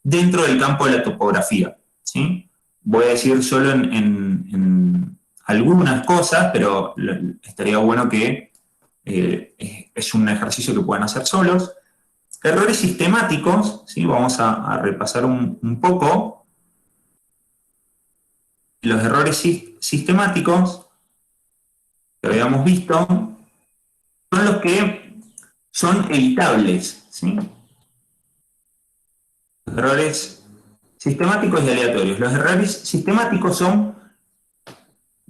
dentro del campo de la topografía, ¿sí? Voy a decir solo en algunas cosas, pero estaría bueno que es un ejercicio que pueden hacer solos. Errores sistemáticos, ¿sí? Vamos a repasar un poco. Los errores sistemáticos que habíamos visto son los que son evitables, ¿sí? Los errores sistemáticos y aleatorios. Los errores sistemáticos son,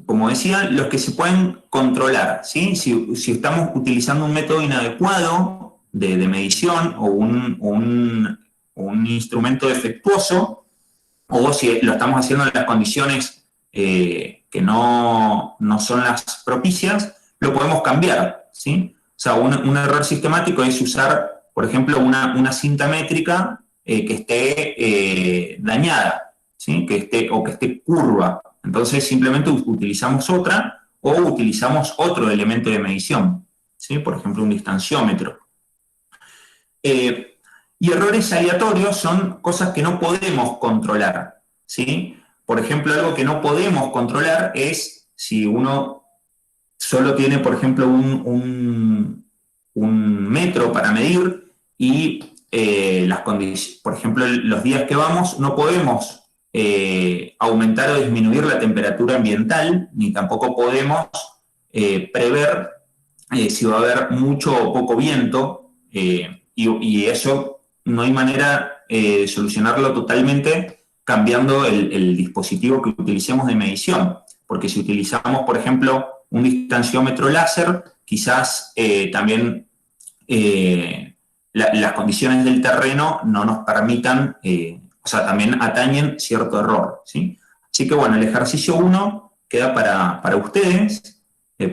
como decía, los que se pueden controlar, ¿sí? Si estamos utilizando un método inadecuado de medición o un instrumento defectuoso, o si lo estamos haciendo en las condiciones que no son las propicias, lo podemos cambiar, ¿sí? O sea, un error sistemático es usar, por ejemplo, una cinta métrica que esté dañada, ¿sí? O que esté curva. Entonces simplemente utilizamos otra o utilizamos otro elemento de medición, ¿sí? Por ejemplo, un distanciómetro. Y errores aleatorios son cosas que no podemos controlar, ¿sí? Por ejemplo, algo que no podemos controlar es si uno solo tiene, por ejemplo, un metro para medir y las condiciones, por ejemplo, los días que vamos, no podemos aumentar o disminuir la temperatura ambiental, ni tampoco podemos prever si va a haber mucho o poco viento, y eso no hay manera de solucionarlo totalmente cambiando el dispositivo que utilicemos de medición. Porque si utilizamos, por ejemplo, un distanciómetro láser, quizás también las condiciones del terreno no nos permitan, o sea, también atañen cierto error, ¿sí? Así que bueno, el ejercicio 1 queda para ustedes.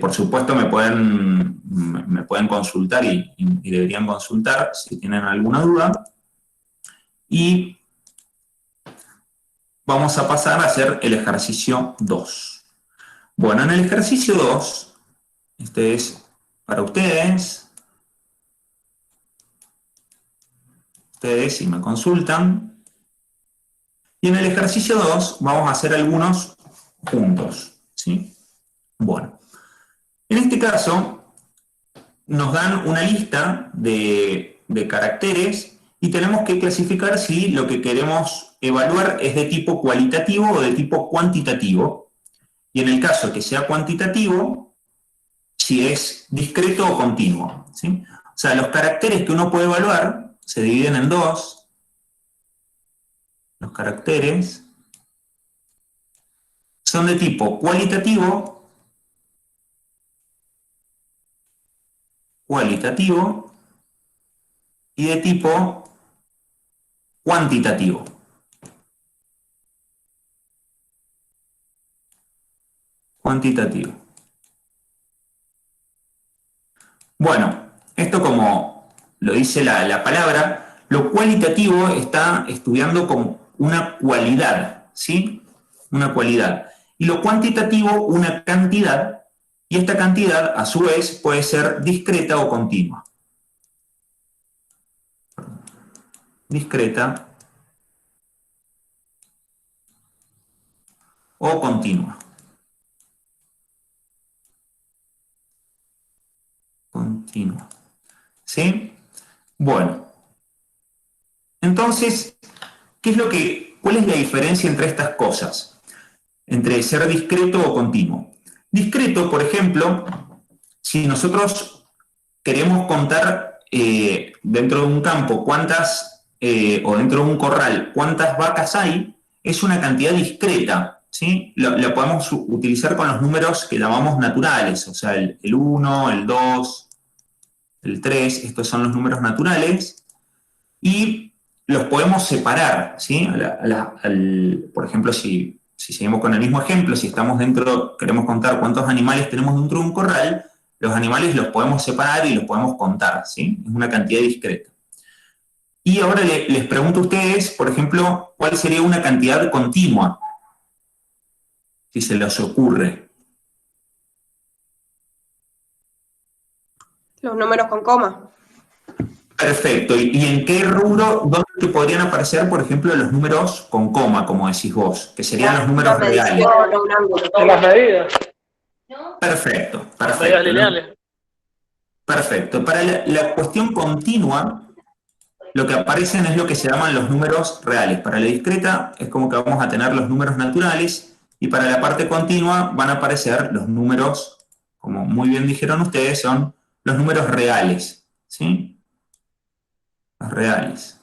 Por supuesto me pueden consultar y deberían consultar si tienen alguna duda. Y vamos a pasar a hacer el ejercicio 2. Bueno, en el ejercicio 2, este es para ustedes. Ustedes si me consultan. Y en el ejercicio 2 vamos a hacer algunos juntos, ¿sí? Bueno, en este caso nos dan una lista de caracteres y tenemos que clasificar si lo que queremos evaluar es de tipo cualitativo o de tipo cuantitativo. Y en el caso que sea cuantitativo, si es discreto o continuo, ¿sí? O sea, los caracteres que uno puede evaluar se dividen en dos. Los caracteres son de tipo cualitativo y de tipo cuantitativo. Cuantitativo. Bueno, esto como lo dice la palabra, lo cualitativo está estudiando como una cualidad, ¿sí? Una cualidad. Y lo cuantitativo, una cantidad, y esta cantidad, a su vez, puede ser discreta o continua. Discreta o continua. Continua. ¿Sí? Bueno. Entonces, ¿cuál es la diferencia entre estas cosas? Entre ser discreto o continuo. Discreto, por ejemplo, si nosotros queremos contar dentro de un campo o dentro de un corral cuántas vacas hay, es una cantidad discreta, ¿sí? Lo podemos utilizar con los números que llamamos naturales, o sea, el 1, el 2, el 3, estos son los números naturales, y los podemos separar, ¿sí? Por ejemplo, si seguimos con el mismo ejemplo, si queremos contar cuántos animales tenemos dentro de un corral, los animales los podemos separar y los podemos contar, ¿sí? Es una cantidad discreta. Y ahora les pregunto a ustedes, por ejemplo, ¿cuál sería una cantidad continua? Si se les ocurre. Los números con coma. Perfecto. ¿Y en qué rubro, dónde te podrían aparecer, por ejemplo, los números con coma, como decís vos, que serían los Una números reales? medición o un ángulo. En las medidas, Perfecto, las medidas perfecto. lineales. Perfecto. Para la cuestión continua, lo que aparecen es lo que se llaman los números reales. Para la discreta es como que vamos a tener los números naturales y para la parte continua van a aparecer los números, como muy bien dijeron ustedes, son los números reales. ¿Sí? Los reales.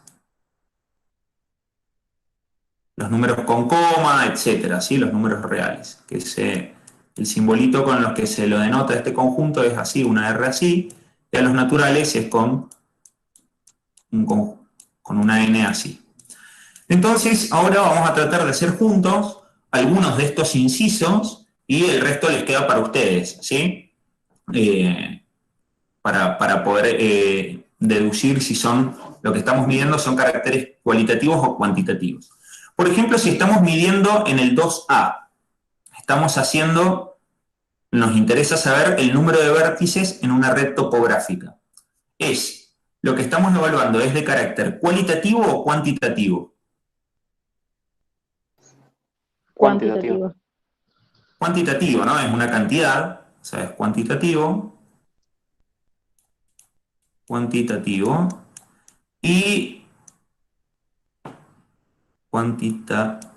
Los números con coma, etcétera, ¿sí? Los números reales. El simbolito con los que se lo denota este conjunto es así, una R así, y a los naturales es con una N así. Entonces, ahora vamos a tratar de hacer juntos algunos de estos incisos y el resto les queda para ustedes, ¿sí? Para poder deducir si son, lo que estamos midiendo son caracteres cualitativos o cuantitativos. Por ejemplo, si estamos midiendo en el 2A, nos interesa saber el número de vértices en una red topográfica. Lo que estamos evaluando es de carácter cualitativo o cuantitativo. Cuantitativo. Cuantitativo, ¿no? Es una cantidad, o sea, es cuantitativo. Cuantitativo. Y cuantitativo.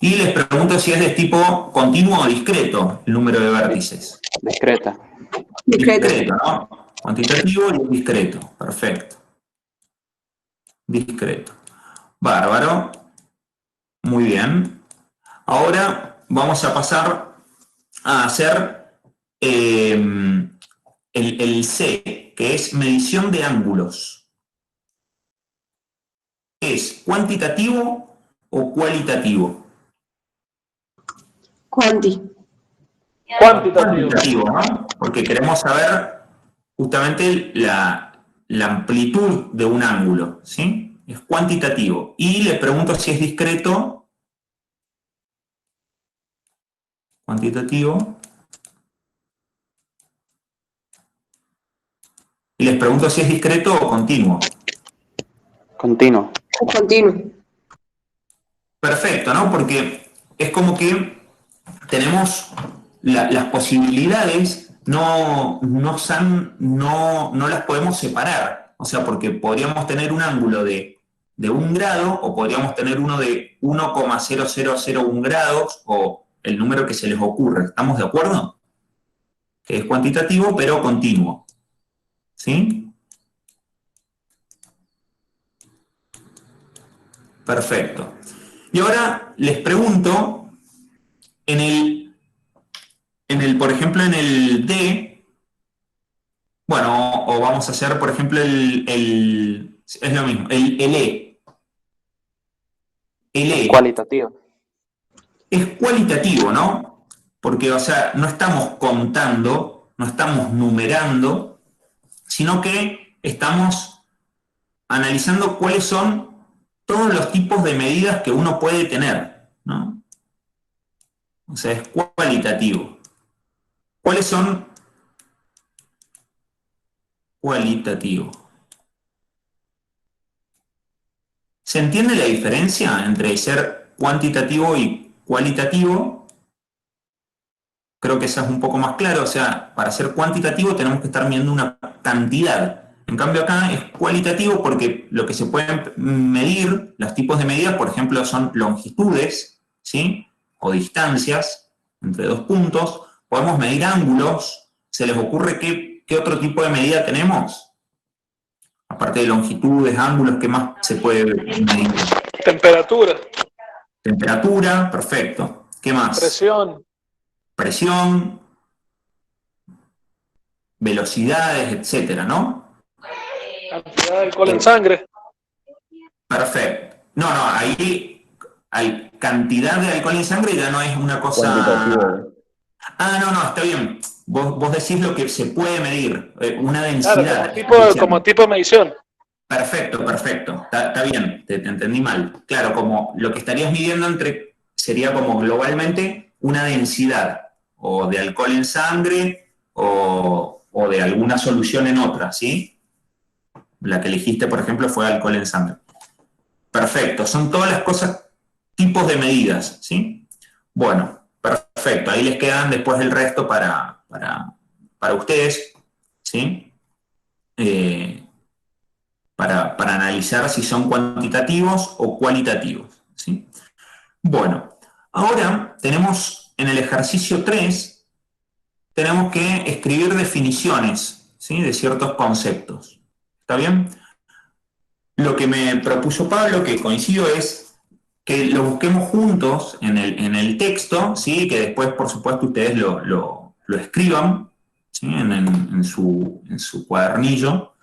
Y les pregunto si es de tipo continuo o discreto el número de vértices. Discreta. Discreto, ¿no? Cuantitativo y discreto. Perfecto. Discreto. Bárbaro. Muy bien. Ahora vamos a pasar a hacer el C, que es medición de ángulos. ¿Es cuantitativo o cualitativo? Cuantitativo. ¿No? Porque queremos saber justamente la amplitud de un ángulo, ¿sí? Es cuantitativo. Y le pregunto si es discreto. Cuantitativo. Y les pregunto si es discreto o continuo. Continuo. Continuo. Perfecto, ¿no? Porque es como que tenemos las posibilidades, no las podemos separar. O sea, porque podríamos tener un ángulo de 1 grado o podríamos tener uno de 1,0001 grados o el número que se les ocurre. ¿Estamos de acuerdo? Que es cuantitativo, pero continuo. ¿Sí? Perfecto. Y ahora les pregunto, por ejemplo, en el D, bueno, o vamos a hacer, por ejemplo, es lo mismo, el E. El E Cualitativo. es cualitativo, ¿no? Porque, o sea, no estamos contando, no estamos numerando, sino que estamos analizando cuáles son todos los tipos de medidas que uno puede tener, ¿no? O sea, es cualitativo. ¿Cuáles son? Cualitativo. ¿Se entiende la diferencia entre ser cuantitativo y cualitativo? Creo que esa es un poco más claro. O sea, para ser cuantitativo tenemos que estar midiendo una cantidad. En cambio acá es cualitativo porque lo que se pueden medir, los tipos de medidas, por ejemplo, son longitudes, ¿sí? O distancias entre dos puntos. Podemos medir ángulos. ¿Se les ocurre qué otro tipo de medida tenemos? Aparte de longitudes, ángulos, ¿qué más se puede medir? Temperatura. Temperatura, perfecto. ¿Qué más? Presión. Presión, velocidades, etcétera, ¿no? Cantidad de alcohol en sangre. Perfecto. No, ahí hay cantidad de alcohol en sangre y ya no es una cosa... Ah, no, está bien. Vos decís lo que se puede medir, una densidad. Claro, como tipo de medición. Perfecto. Está bien, te entendí mal. Claro, como lo que estarías midiendo sería como globalmente una densidad, o de alcohol en sangre, o o de alguna solución en otra, ¿sí? La que elegiste, por ejemplo, fue alcohol en sangre. Perfecto, son todas las cosas, tipos de medidas, ¿sí? Bueno, perfecto, ahí les quedan después el resto para ustedes, ¿sí? Para analizar si son cuantitativos o cualitativos, ¿sí? Bueno, ahora tenemos en el ejercicio 3, tenemos que escribir definiciones, ¿sí? De ciertos conceptos. ¿Está bien? Lo que me propuso Pablo, que coincido, es que lo busquemos juntos en el texto, ¿sí? Que después, por supuesto, ustedes lo escriban, ¿sí? En su cuadernillo.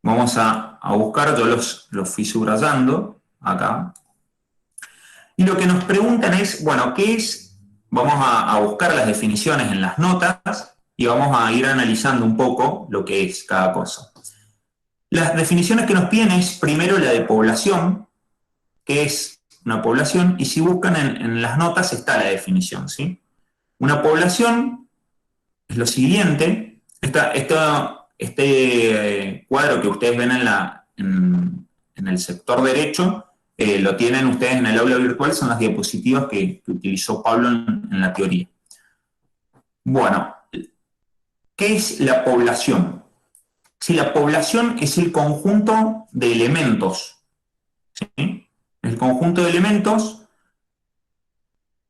Vamos a buscar, yo los fui subrayando acá. Y lo que nos preguntan es, bueno, ¿qué es? Vamos a buscar las definiciones en las notas y vamos a ir analizando un poco lo que es cada cosa. Las definiciones que nos piden es primero la de población, que es una población, y si buscan en las notas está la definición, ¿sí? Una población es lo siguiente, este cuadro que ustedes ven en el sector derecho, lo tienen ustedes en el aula virtual, son las diapositivas que utilizó Pablo en la teoría. Bueno, ¿qué es la población? Si la población es el conjunto de elementos, ¿sí? El conjunto de elementos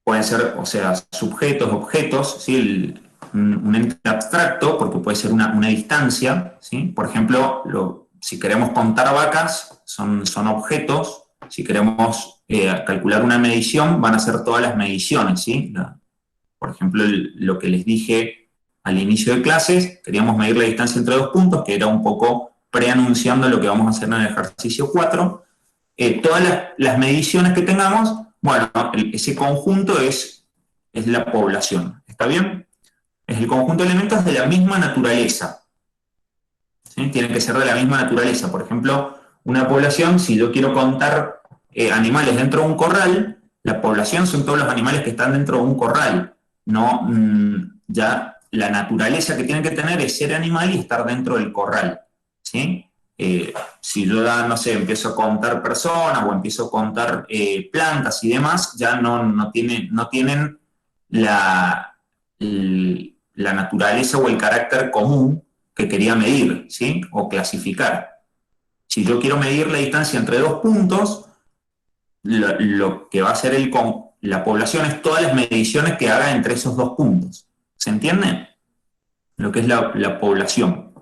pueden ser, o sea, sujetos, objetos, ¿sí? Un ente abstracto, porque puede ser una distancia, ¿sí? Por ejemplo, si queremos contar vacas, son objetos. Si queremos calcular una medición, van a ser todas las mediciones, ¿sí? Por ejemplo, lo que les dije al inicio de clases, queríamos medir la distancia entre dos puntos, que era un poco preanunciando lo que vamos a hacer en el ejercicio 4. Todas las mediciones que tengamos, bueno, ese conjunto es la población. ¿Está bien? Es el conjunto de elementos de la misma naturaleza. ¿Sí? Tienen que ser de la misma naturaleza. Por ejemplo, una población, si yo quiero contar animales dentro de un corral, la población son todos los animales que están dentro de un corral. No, ya la naturaleza que tienen que tener es ser animal y estar dentro del corral. ¿Sí? Si yo, no sé, empiezo a contar personas o empiezo a contar plantas y demás, ya no tienen la naturaleza o el carácter común que quería medir, ¿sí? O clasificar. Si yo quiero medir la distancia entre dos puntos, lo que va a hacer la población es todas las mediciones que haga entre esos dos puntos. ¿Se entiende? Lo que es la población.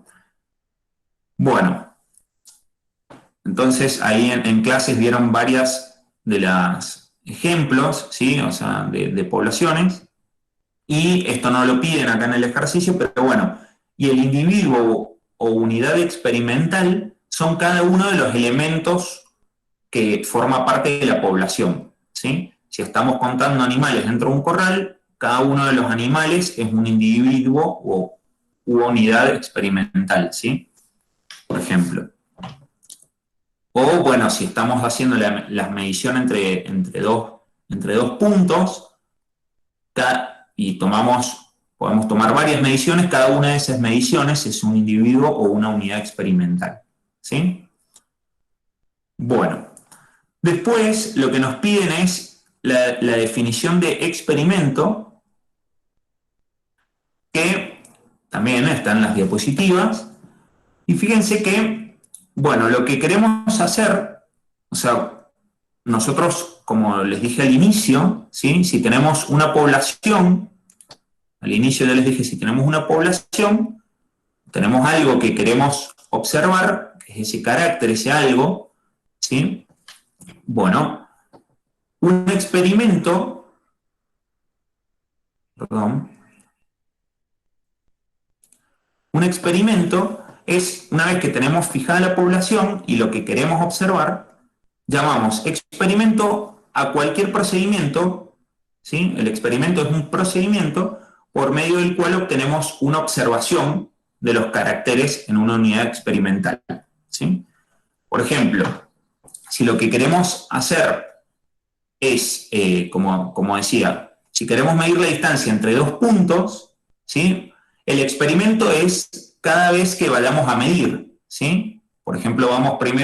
Bueno, entonces ahí en clases vieron varias de los ejemplos, ¿sí? O sea, de poblaciones, y esto no lo piden acá en el ejercicio, pero bueno, y el individuo o unidad experimental son cada uno de los elementos que forma parte de la población, ¿sí? Si estamos contando animales dentro de un corral, cada uno de los animales es un individuo u unidad experimental, ¿sí? Por ejemplo. O, bueno, si estamos haciendo las mediciones entre dos puntos, y podemos tomar varias mediciones, cada una de esas mediciones es un individuo o una unidad experimental, ¿sí? Bueno, después lo que nos piden es la definición de experimento, que también está en las diapositivas, y fíjense que, bueno, lo que queremos hacer, o sea, nosotros, como les dije al inicio, ¿sí? Si tenemos una población, al inicio ya les dije, si tenemos una población, tenemos algo que queremos observar, que es ese carácter, ese algo, ¿sí? Bueno, un experimento, un experimento es, una vez que tenemos fijada la población y lo que queremos observar, llamamos experimento a cualquier procedimiento, ¿sí? El experimento es un procedimiento por medio del cual obtenemos una observación de los caracteres en una unidad experimental, ¿sí? Por ejemplo, si lo que queremos hacer es, como decía, si queremos medir la distancia entre dos puntos, ¿sí? El experimento es cada vez que vayamos a medir, ¿sí? Por ejemplo, vamos primero